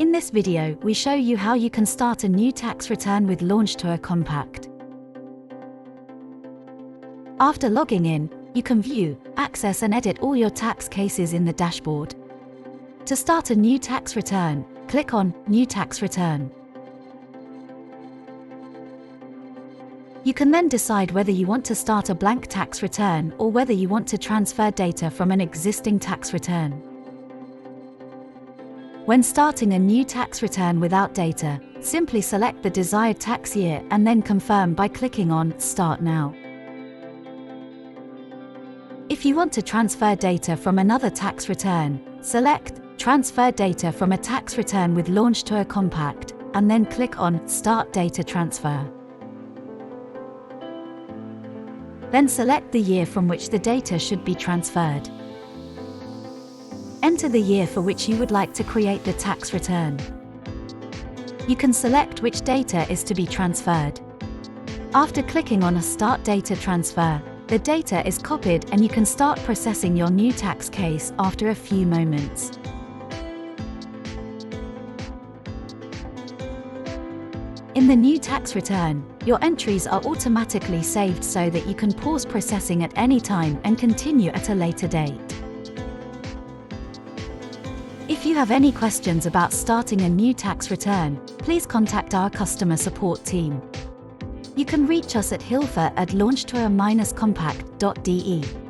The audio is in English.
In this video, we show you how you can start a new tax return with Lohnsteuer Kompakt. After logging in, you can view, access and edit all your tax cases in the dashboard. To start a new tax return, click on New Tax Return. You can then decide whether you want to start a blank tax return or whether you want to transfer data from an existing tax return. When starting a new tax return without data, simply select the desired tax year and then confirm by clicking on Start Now. If you want to transfer data from another tax return, select Transfer Data from a Tax Return with Lohnsteuer Kompakt, and then click on Start Data Transfer. Then select the year from which the data should be transferred. Enter the year for which you would like to create the tax return. You can select which data is to be transferred. After clicking on a Start Data Transfer, the data is copied and you can start processing your new tax case after a few moments. In the new tax return, your entries are automatically saved so that you can pause processing at any time and continue at a later date. If you have any questions about starting a new tax return, please contact our customer support team. You can reach us at hilfe@lohnsteuer-kompakt.de.